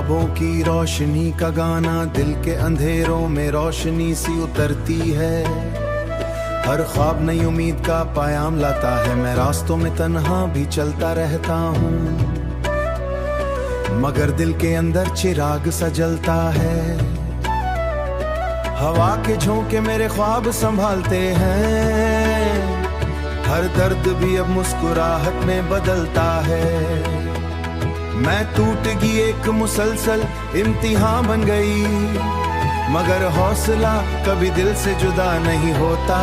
ख्वाबों की रोशनी का गाना दिल के अंधेरों में रोशनी सी उतरती है। हर ख्वाब नई उम्मीद का पायाम लाता है। मैं रास्तों में तन्हा भी चलता रहता हूँ, मगर दिल के अंदर चिराग सा जलता है। हवा के झोंके मेरे ख्वाब संभालते हैं। हर दर्द भी अब मुस्कुराहट में बदलता है। मैं टूट गई एक मुसलसल इम्तिहान बन गई, मगर हौसला कभी दिल से जुदा नहीं होता।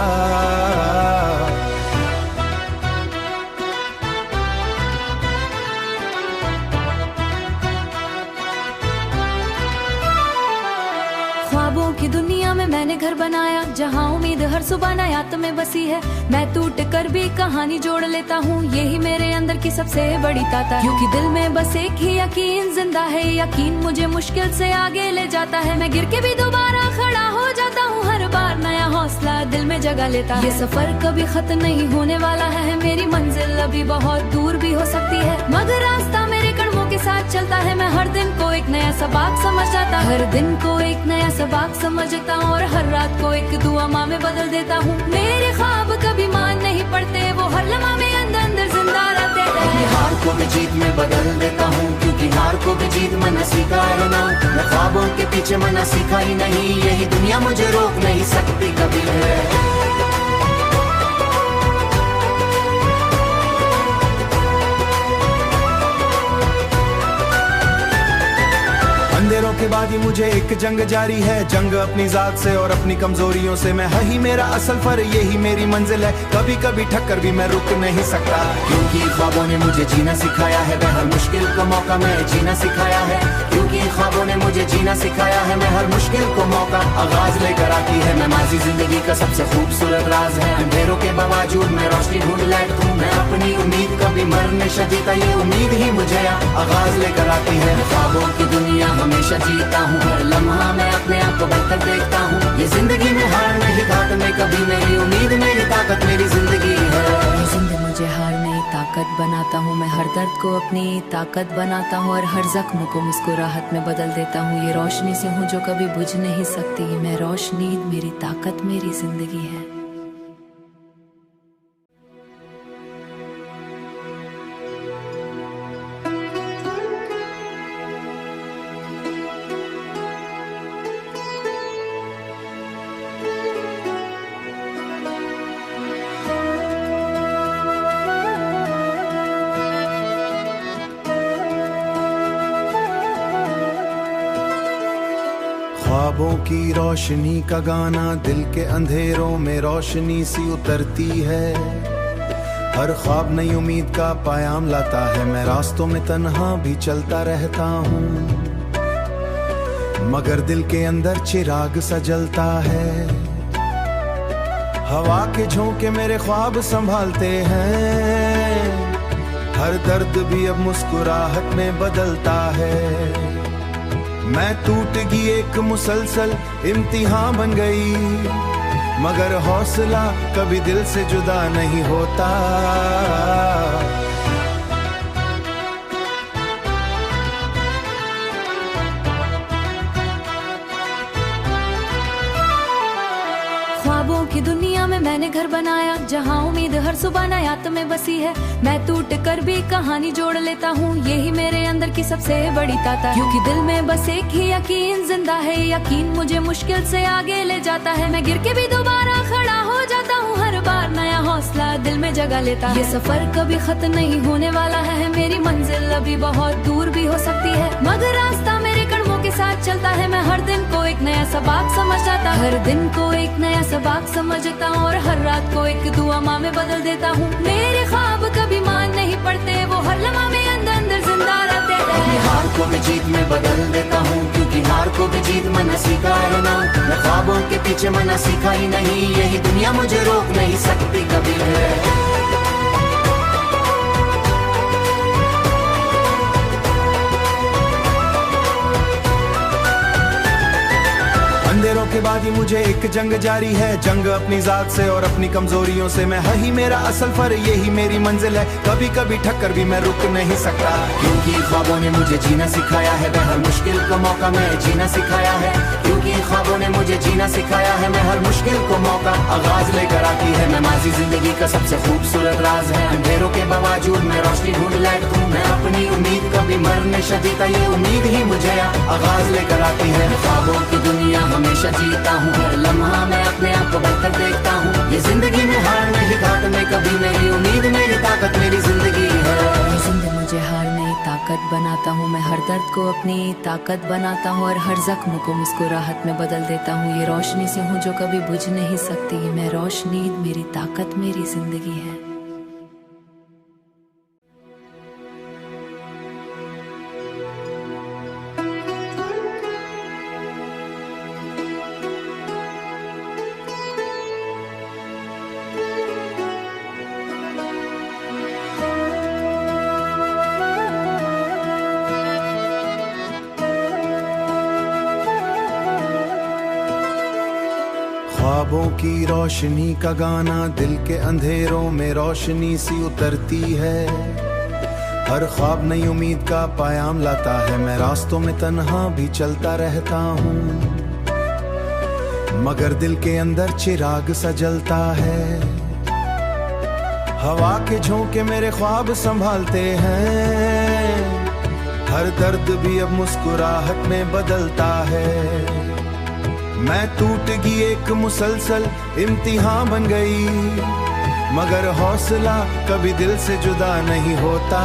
ख्वाबों की दुनिया में मैंने घर बनाया, जहाँ उम्मीद हर सुबह नायात में बसी है। मैं टूट कर भी कहानी जोड़ लेता हूँ, यही मेरे अंदर की सबसे बड़ी ताकत। क्योंकि दिल में बस एक ही यकीन जिंदा है, यकीन मुझे मुश्किल से आगे ले जाता है। मैं गिर के भी दोबारा खड़ा हो जाता हूँ, हर बार नया हौसला दिल में जगह लेता है। ये सफर कभी खत्म नहीं होने वाला है, मेरी मंजिल अभी बहुत दूर भी हो सकती है, मगर रास्ता मेरे कदमों के साथ चलता है। मैं हर दिन को एक नया सबक समझ जाता, हर दिन को एक नया सबक समझता हूँ, और हर रात को एक दुआ माँ में बदल देता हूँ। मेरे ख्वाब कभी मान नहीं पड़ते, वो हर लम्हा में अंदर अंदर जिंदा रहते हैं। अपनी हार को भी जीत में बदल देता हूँ, क्योंकि हार को भी जीत मैंने सीखा है ना। मैं ख्वाबों के पीछे मना सीखा ही नहीं, यही दुनिया मुझे रोक नहीं सकती कभी है। अंधेरों के बाद ही मुझे एक जंग जारी है, जंग अपनी जात से और अपनी कमजोरियों से। मैं ही मेरा असल फर, यही मेरी मंजिल है। कभी कभी ठक्कर भी मैं रुक नहीं सकता, क्योंकि ख्वाबों ने मुझे जीना सिखाया है। मैं हर मुश्किल का मौका मैं जीना सिखाया है, क्योंकि ख्वाबों ने मुझे जीना सिखाया है। मैं हर मुश्किल को मौका आगाज लेकर आती है। मैं माजी जिंदगी का सबसे खूबसूरत राज है। अंधेरों के बावजूद मैं रोशनी ढूंढ लेता हूँ। मैं अपनी उम्मीद कभी मरने से जीता, ये उम्मीद ही मुझे आगाज लेकर आती है। ख्वाबों की दुनिया हमेशा जीता हूँ, हर लम्हा मैं अपने आप को बढ़कर देखता हूँ। ये जिंदगी में हार नहीं घाट में कभी, मेरी उम्मीद मेरी ताकत मेरी जिंदगी है। ये जिंदगी मुझे हार नहीं ताकत बनाता हूँ, मैं हर दर्द को अपनी ताकत बनाता हूँ, और हर जख्म को मुस्कुराहट में बदल देता हूँ। ये रोशनी से हूँ जो कभी बुझ नहीं सकती, मैं रोशनी मेरी ताकत मेरी जिंदगी है। ख्वाबों की रोशनी का गाना दिल के अंधेरों में रोशनी सी उतरती है। हर ख्वाब नई उम्मीद का पायाम लाता है। मैं रास्तों में तन्हा भी चलता रहता हूँ, मगर दिल के अंदर चिराग सा जलता है। हवा के झोंके मेरे ख्वाब संभालते हैं। हर दर्द भी अब मुस्कुराहट में बदलता है। मैं टूट गई एक मुसलसल इम्तिहान बन गई, मगर हौसला कभी दिल से जुदा नहीं होता। ख्वाबों की दुनिया में मैंने घर बनाया, जहाँ उम्मीद हर सुबह नायात में बसी है। मैं टूट कर भी कहानी जोड़ लेता हूँ, यही मेरे अंदर की सबसे बड़ी ताकत। क्योंकि दिल में बस एक ही यकीन जिंदा है, यकीन मुझे मुश्किल से आगे ले जाता है। मैं गिर के भी दोबारा खड़ा हो जाता हूँ, हर बार नया हौसला दिल में जगह लेता है। ये सफर कभी खत्म नहीं होने वाला है, मेरी मंजिल अभी बहुत दूर भी हो सकती है, मगर रास्ता मेरे कदमों के साथ चलता है। मैं हर दिन को एक नया सबक समझ जाता, हर दिन को एक नया सबक समझता हूँ, और हर रात को एक दुआ माँ में बदल देता हूँ। मेरे ख्वाब कभी मान नहीं पड़ते, वो हर लम्हा में अंदर अंदर जिंदा रहते हैं। अपनी हार को भी जीत में बदल देता हूँ, क्योंकि हार को भी जीत मैंने सीखा है ना। मैं ख्वाबों के पीछे मना सीखा ही नहीं, यही दुनिया मुझे रोक नहीं सकती कभी है। अंधेरों के बाद बाद ही मुझे एक जंग जारी है, जंग अपनी जात से और अपनी कमजोरियों से। मैं ही मेरा असल फर, यही मेरी मंजिल है, कभी कभी ठक्कर भी मैं रुक नहीं सकता। क्योंकि ख्वाबों ने मुझे जीना सिखाया है, मैं हर मुश्किल को मौका में जीना सिखाया है। क्योंकि ख्वाबों ने मुझे जीना सिखाया है, मैं हर मुश्किल को मौका आगाज लेकर आती है। मैं माजी जिंदगी का सबसे खूबसूरत राज है, अंधेरों के बावजूद मैं रोशनी ढूंढ लेता हूँ। मैं अपनी उम्मीद कभी मरने शदीता, ये उम्मीद ही मुझे आगाज लेकर आती है। ख्वाबों की दुनिया हमेशा जीता हूँ, हर लम्हा मैं अपने आप को बेहतर देखता हूँ। ये जिंदगी में हार नहीं घाट में कभी, मेरी उम्मीद मेरी ताकत मेरी जिंदगी है। जिंदगी मुझे हार नहीं ताकत बनाता हूँ, मैं हर दर्द को अपनी ताकत बनाता हूँ और हर जख्म को मुस्कुराहट में बदल देता हूँ। ये रोशनी से हूँ जो कभी बुझ नहीं सकती, मैं रोशनी मेरी ताकत मेरी जिंदगी है। ख्वाबों की रोशनी का गाना दिल के अंधेरों में रोशनी सी उतरती है। हर ख्वाब नई उम्मीद का पायाम लाता है, मैं रास्तों में तन्हा भी चलता रहता हूँ, मगर दिल के अंदर चिराग सा जलता है। हवा के झोंके मेरे ख्वाब संभालते हैं, हर दर्द भी अब मुस्कुराहट में बदलता है। मैं टूट गई एक मुसलसल इम्तिहान बन गई, मगर हौसला कभी दिल से जुदा नहीं होता।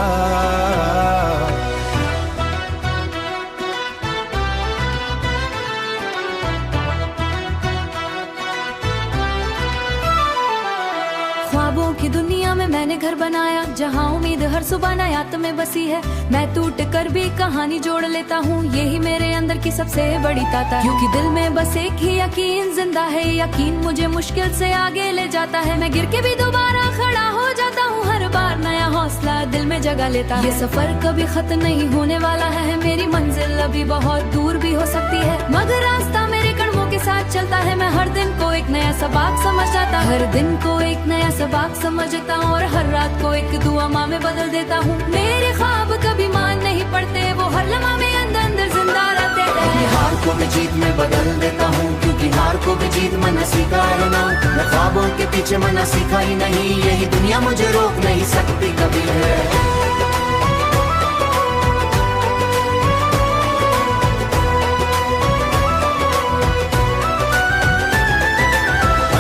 ख्वाबों की दुनिया में मैंने घर बनाया, जहाँ उम्मीद हर सुबह नायात में बसी है। मैं टूट कर भी कहानी जोड़ लेता हूँ, यही मेरे अंदर की सबसे बड़ी ताकत है। क्योंकि दिल में बस एक ही यकीन जिंदा है, यकीन मुझे मुश्किल से आगे ले जाता है। मैं गिर के भी दोबारा खड़ा हो जाता हूँ, हर बार नया हौसला दिल में जगह लेता है। ये सफर कभी खत्म नहीं होने वाला है, मेरी मंजिल अभी बहुत दूर भी हो सकती है, मगर रास्ता मेरे कदमों के साथ चलता है। मैं हर दिन को एक नया सबक समझ जाता, हर दिन को एक नया सबक समझता हूँ और हर रात को एक दुआ माँ में बदल देता हूँ। मेरे ख्वाब कभी मान नहीं पड़ते, वो हर लम्हा में अंदर अंदर जिंदा रहते हैं। हार को मैं जीत में बदल देता हूँ, क्योंकि हार को भी जीत मैंने सीखा है ना। मैं ख्वाबों के पीछे मना सीखा ही नहीं, यही दुनिया मुझे रोक नहीं सकती कभी है।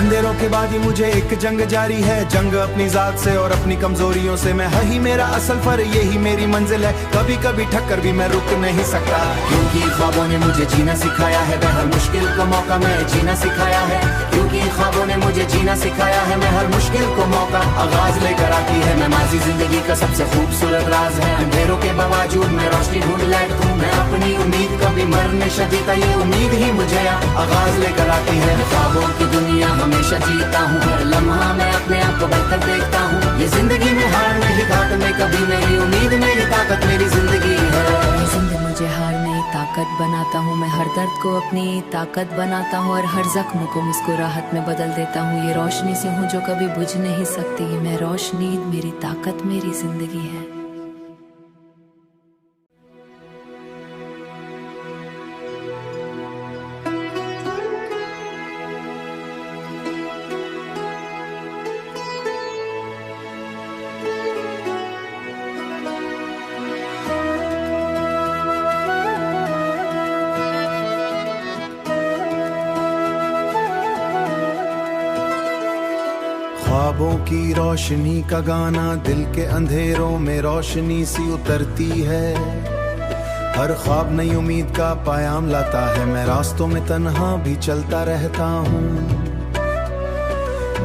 अंधेरों के बाद ही मुझे एक जंग जारी है, जंग अपनी जात से और अपनी कमजोरियों से। मैं ही मेरा असल फर, यही मेरी मंजिल है, कभी कभी ठक्कर भी मैं रुक नहीं सकता। क्योंकि ख्वाबों ने मुझे जीना सिखाया है, मैं हर मुश्किल को मौका में जीना सिखाया है। क्योंकि ख्वाबों ने मुझे जीना सिखाया है, मैं हर मुश्किल को मौका आगाज लेकर आती है। मैं माजी जिंदगी का सबसे खूबसूरत राज है, अंधेरों के बावजूद मैं रोशनी ढूंढ लेता हूँ। मैं अपनी उम्मीद कभी मरने शदीता, ये उम्मीद ही मुझे आगाज लेकर आती है। ख्वाबों की दुनिया हमेशा जीता हूँ, हर लम्हा मैं अपने आप को बेहतर देखता हूँ। ये जिंदगी में हार नहीं घाट में कभी, मेरी उम्मीद मेरी ताकत मेरी जिंदगी है। जिंदगी मुझे हार नहीं ताकत बनाता हूँ, मैं हर दर्द को अपनी ताकत बनाता हूँ और हर जख्म को मुस्कुराहट में बदल देता हूँ। ये रोशनी से हूँ जो कभी बुझ नहीं सकती, मैं रोशनी मेरी ताकत मेरी जिंदगी है। ख्वाबों की रोशनी का गाना दिल के अंधेरों में रोशनी सी उतरती है। हर ख्वाब नई उम्मीद का पायाम लाता है, मैं रास्तों में तन्हा भी चलता रहता हूँ,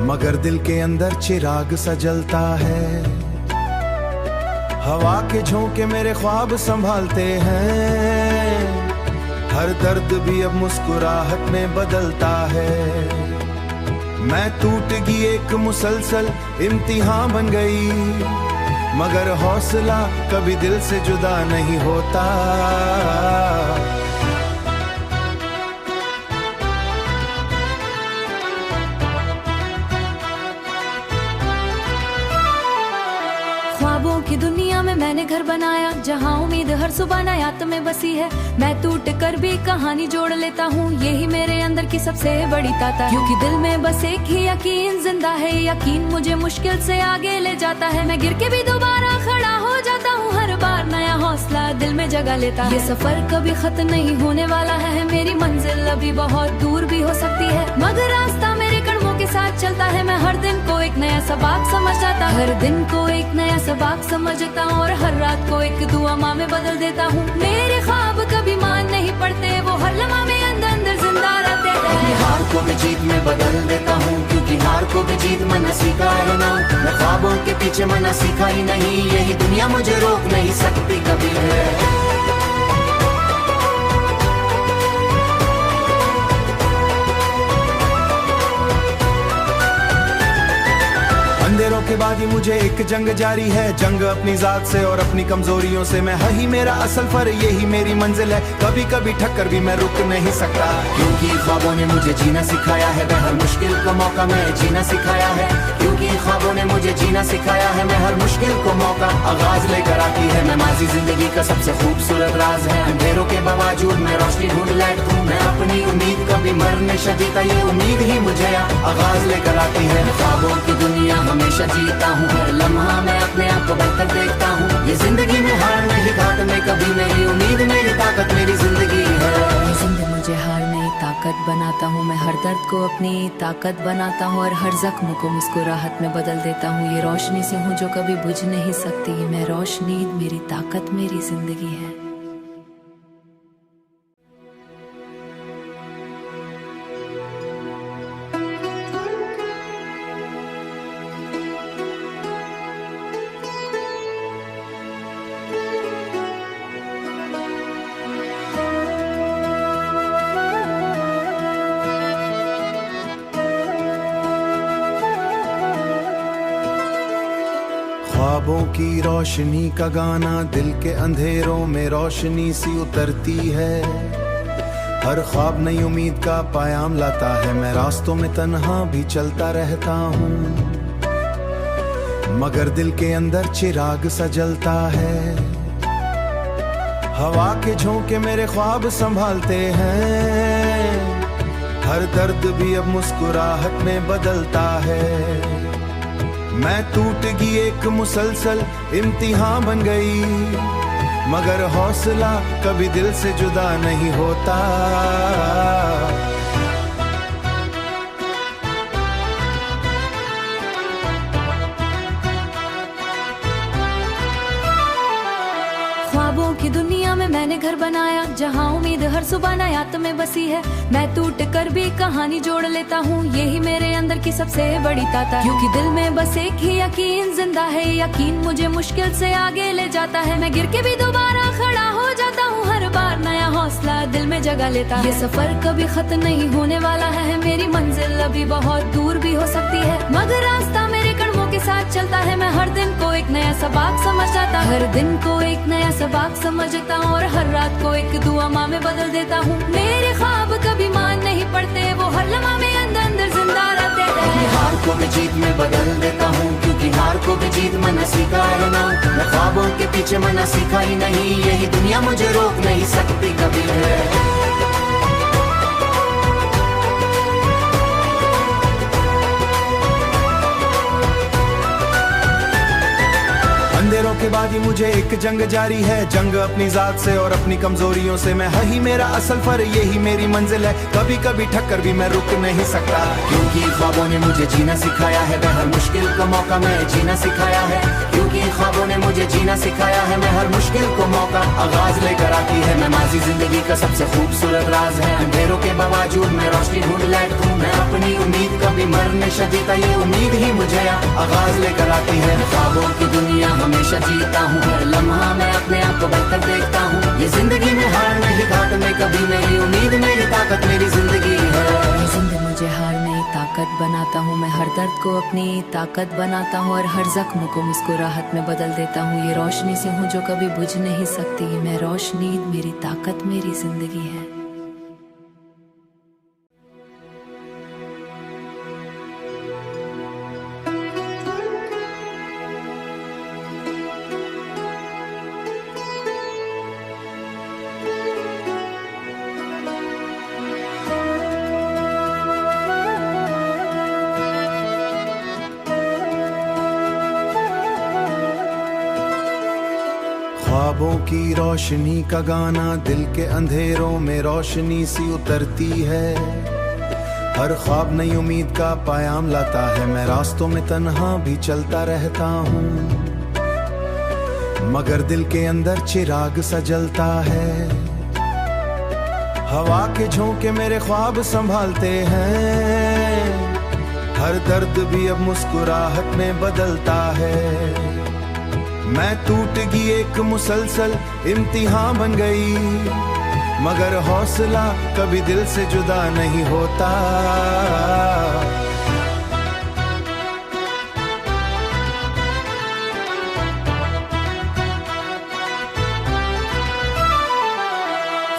मगर दिल के अंदर चिराग सा जलता है। हवा के झोंके मेरे ख्वाब संभालते हैं, हर दर्द भी अब मुस्कुराहट में बदलता है। मैं टूट गई एक मुसलसल इम्तिहान बन गई, मगर हौसला कभी दिल से जुदा नहीं होता। में मैंने घर बनाया, जहाँ उम्मीद हर सुबह नयात में बसी है। मैं टूट कर भी कहानी जोड़ लेता हूँ, यही मेरे अंदर की सबसे बड़ी ताकत। क्योंकि दिल में बस एक ही यकीन जिंदा है, यकीन मुझे मुश्किल से आगे ले जाता है। मैं गिर के भी दोबारा खड़ा हो जाता हूँ, हर बार नया हौसला दिल में जगह लेता है। ये सफर कभी खत्म नहीं होने वाला है, मेरी मंजिल अभी बहुत दूर भी हो सकती है, मगर रास्ता मेरे कदमों के साथ चलता है। मैं हर दिन को एक नया सबक समझ जाता, हर दिन को एक नया सबक समझता हूँ, और हर रात को एक दुआ माँ में बदल देता हूँ। मेरे ख्वाब कभी मान नहीं पड़ते, वो हर लम्हा में अंदर अंदर जिंदा रहते हैं। हार को भी जीत में बदल देता हूँ, क्योंकि हार को भी जीत मैंने सीखा है ना। मैं ख्वाबों के पीछे मैंने सीखा ही नहीं, यही दुनिया मुझे रोक नहीं सकती कभी है। अंधेरों के बाद ही मुझे एक जंग जारी है, जंग अपनी जात से और अपनी कमजोरियों से। मैं ही मेरा असल फर, यही मेरी मंजिल है, कभी कभी ठक्कर भी मैं रुक नहीं सकता। क्योंकि ख्वाबों ने मुझे जीना सिखाया है, मैं हर मुश्किल को मौका में जीना सिखाया है। क्योंकि ख्वाबों ने मुझे जीना सिखाया है, मैं हर मुश्किल को मौका आगाज लेकर आती है। मैं माजी जिंदगी का सबसे खूबसूरत राज है, अंधेरों के बावजूद मैं रोशनी ढूंढ लेता हूँ। मैं अपनी उम्मीद कभी मरने शदीता, ये उम्मीद ही मुझे आगाज लेकर आती है। ख्वाबों की दुनिया हमेशा जीता हूँ, हर लम्हा मैं अपने आप को बेहतर देखता हूँ। ये जिंदगी में हार नहीं, घाट में कभी मेरी उम्मीद मेरी ताकत मेरी जिंदगी है। जिंदगी मुझे हार नहीं ताकत बनाता हूँ, मैं हर दर्द को अपनी ताकत बनाता हूँ, और हर जख्म को मुस्कुराहट में बदल देता हूँ। ये रोशनी से हूँ जो कभी बुझ नहीं सकती, मैं रोशनी मेरी ताकत मेरी जिंदगी है। ख्वाबों की रोशनी का गाना दिल के अंधेरों में रोशनी सी उतरती है। हर ख्वाब नई उम्मीद का पायाम लाता है, मैं रास्तों में तन्हा भी चलता रहता हूँ, मगर दिल के अंदर चिराग सा जलता है। हवा के झोंके मेरे ख्वाब संभालते हैं, हर दर्द भी अब मुस्कुराहट में बदलता है। मैं टूट गई एक मुसलसल इम्तिहान बन गई, मगर हौसला कभी दिल से जुदा नहीं होता। ख्वाबों की दुनिया में मैंने घर बनाया, जहाँ उम्मीद हर सुबह नयात में बसी है। मैं टूट कर भी कहानी जोड़ लेता हूँ, यही मेरे अंदर की सबसे बड़ी ताकत। क्योंकि दिल में बस एक ही यकीन जिंदा है, यकीन मुझे मुश्किल से आगे ले जाता है। मैं गिर के भी दोबारा खड़ा हो जाता हूँ, हर बार नया हौसला दिल में जगह लेता है। ये सफर कभी खत्म नहीं होने वाला है, मेरी मंजिल अभी बहुत दूर भी हो सकती है, मगर रास्ता मेरे कदमों के साथ चलता है। मैं हर दिन को एक नया सबक समझ जाता, हर दिन को एक नया सबक समझता हूँ, और हर रात को एक दुआ माँ में बदल देता हूँ। मेरे ख्वाब कभी मान नहीं पड़ते, वो हर लम्हा में अंदर अंदर जिंदा रहते हैं। हार को भी जीत में बदल देता हूँ, क्योंकि हार को भी जीत मैंने सीखा है ना। मैं ख्वाबों के पीछे मैंने सीखा ही नहीं, यही दुनिया मुझे रोक नहीं सकती कभी है। अंधेरों के बाद ही मुझे एक जंग जारी है, जंग अपनी जात से और अपनी कमजोरियों से। मैं ही मेरा असल फर, यही मेरी मंजिल है, कभी कभी ठक्कर भी मैं रुक नहीं सकता। क्योंकि ख्वाबों ने मुझे जीना सिखाया है, मैं हर मुश्किल को मौका में जीना सिखाया है। क्योंकि ख्वाबों ने मुझे जीना सिखाया है, मैं हर मुश्किल को मौका आगाज लेकर आती है। मैं माजी जिंदगी का सबसे खूबसूरत राज है, अंधेरों के बावजूद मैं रोशनी ढूंढ लेता हूँ। मैं अपनी उम्मीद कभी मरने शदीता, ये उम्मीद ही मुझे आगाज लेकर आती है। ख्वाबों की दुनिया हमेशा जीता हूँ, हर लम्हा मैं अपने आप को बेहतर देखता हूँ। ये जिंदगी में हार नहीं, घाट में कभी मेरी उम्मीद मेरी ताकत मेरी जिंदगी है। जिंदगी मुझे हार नहीं ताकत बनाता हूँ, मैं हर दर्द को अपनी ताकत बनाता हूँ, और हर जख्म को मुस्कुराहट में बदल देता हूँ। ये रोशनी से हूँ जो कभी बुझ नहीं सकती, मैं रोशनी मेरी ताकत मेरी जिंदगी है। ख्वाबों की रोशनी का गाना दिल के अंधेरों में रोशनी सी उतरती है। हर ख्वाब नई उम्मीद का पायाम लाता है। मैं रास्तों में तन्हा भी चलता रहता हूँ, मगर दिल के अंदर चिराग सा जलता है। हवा के झोंके मेरे ख्वाब संभालते हैं। हर दर्द भी अब मुस्कुराहट में बदलता है। मैं टूट गई एक मुसलसल इम्तिहान बन गई, मगर हौसला कभी दिल से जुदा नहीं होता।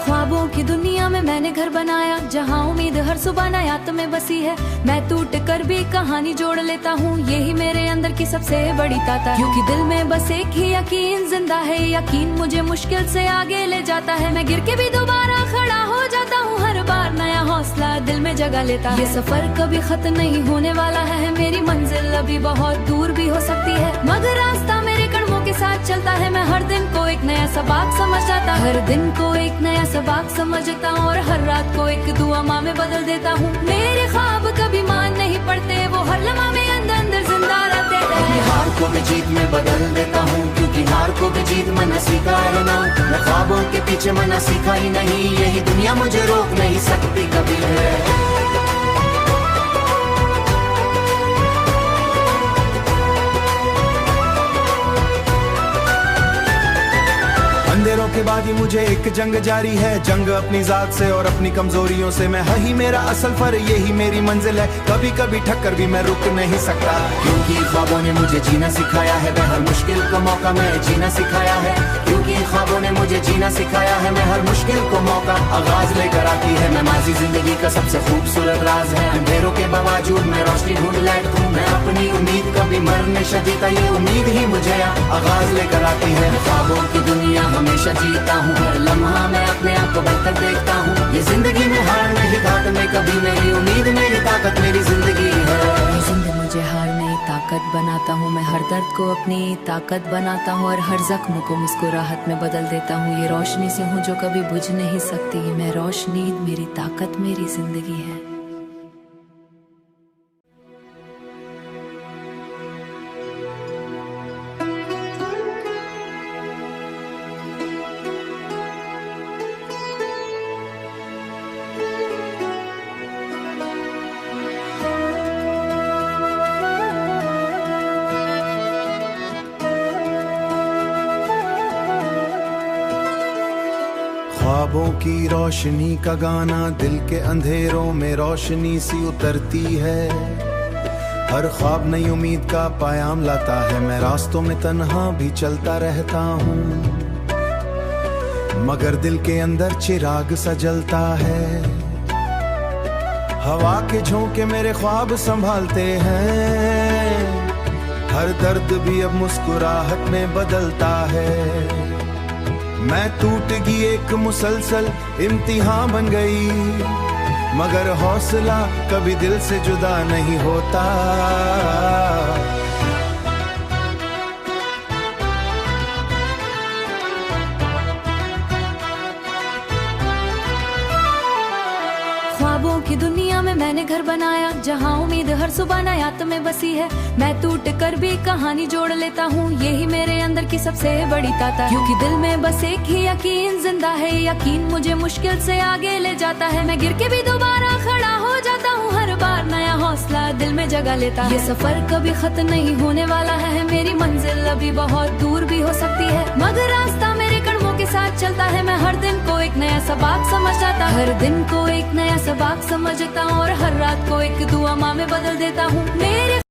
ख्वाबों की दुनिया में मैंने घर बनाया, जहाँ उम्मीद हर सुबह नायात में बसी है। मैं टूट कर भी कहानी जोड़ लेता हूँ, यही मेरे अंदर की सबसे बड़ी ताकत है। क्योंकि दिल में बस एक ही यकीन जिंदा है, यकीन मुझे मुश्किल से आगे ले जाता है। मैं गिर के भी दोबारा खड़ा हो जाता हूँ, हर बार नया हौसला दिल में जगह लेता है। ये सफर कभी खत्म नहीं होने वाला है, मेरी मंजिल अभी बहुत दूर भी हो सकती है, मगर रास्ता मेरे कदमों के साथ चलता है। मैं हर दिन को एक नया सबक समझ जाता, हर दिन को एक नया सबक समझता हूँ, और हर रात को एक दुआ माँ में बदल देता हूँ। मेरे ख्वाब कभी मान नहीं पड़ते, वो हर लम्हा में अंदर अंदर जिंदा रहते हैं। हार को भी जीत में बदल देता हूँ, क्योंकि हार को भी जीत मैंने सीखा है ना। मैं ख्वाबों के पीछे मैंने सीखा ही नहीं, यही दुनिया मुझे रोक नहीं सकती कभी है। अंधेरों के बाद ही मुझे एक जंग जारी है, जंग अपनी जात से और अपनी कमजोरियों से। मैं ही मेरा असल फर, यही मेरी मंजिल है, कभी कभी ठक्कर भी मैं रुक नहीं सकता। क्योंकि ख्वाबों ने मुझे जीना सिखाया है, मैं हर मुश्किल को मौका में जीना सिखाया है। क्योंकि ख्वाबों ने मुझे जीना सिखाया है, मैं हर मुश्किल को मौका आगाज लेकर आती है। मैं माजी जिंदगी का सबसे खूबसूरत राज है, अंधेरों के बावजूद मैं रोशनी ढूंढ लेता हूँ। मैं अपनी उम्मीद कभी मरने से जीता, ये उम्मीद ही मुझे आगाज लेकर आती है। ख्वाबों की दुनिया हमेशा जीता हूँ, हर लम्हा मैं अपने आप को बेहतर देखता हूँ। ये जिंदगी में हार नहीं घाट में कभी, मेरी उम्मीद मेरी ताकत मेरी जिंदगी है। जिंदगी मुझे हार नहीं ताकत बनाता हूँ, मैं हर दर्द को अपनी ताकत बनाता हूँ, और हर जख्म को मुस्कुराहट में बदल देता हूँ। ये रोशनी से हूँ जो कभी बुझ नहीं सकती, मैं रोशनी मेरी ताकत मेरी जिंदगी है। ख्वाबों की रोशनी का गाना दिल के अंधेरों में रोशनी सी उतरती है। हर ख्वाब नई उम्मीद का पायाम लाता है। मैं रास्तों में तन्हा भी चलता रहता हूँ, मगर दिल के अंदर चिराग सा जलता है। हवा के झोंके मेरे ख्वाब संभालते हैं। हर दर्द भी अब मुस्कुराहट में बदलता है। मैं टूट गई एक मुसलसल इम्तिहान बन गई, मगर हौसला कभी दिल से जुदा नहीं होता। ख्वाबों की दुनिया में मैंने घर बनाया, जहाँ उम्मीद हर सुबह नायात में बसी है। मैं टूट कर भी कहानी जोड़ लेता हूँ, यही मेरे अंदर की सबसे बड़ी ताकत है। क्योंकि दिल में बस एक ही यकीन जिंदा है, यकीन मुझे मुश्किल से आगे ले जाता है। मैं गिर के भी दोबारा खड़ा हो जाता हूँ, हर बार नया हौसला दिल में जगह लेता है। ये सफर कभी खत्म नहीं होने वाला है, मेरी मंजिल अभी बहुत दूर भी हो सकती है, मगर रास्ता मेरे कदमों के साथ चलता है। मैं हर दिन को एक नया सबक समझ जाता, हर दिन को एक नया सबक समझता हूँ, और हर रात को एक दुआ माँ में बदल देता हूँ। मेरे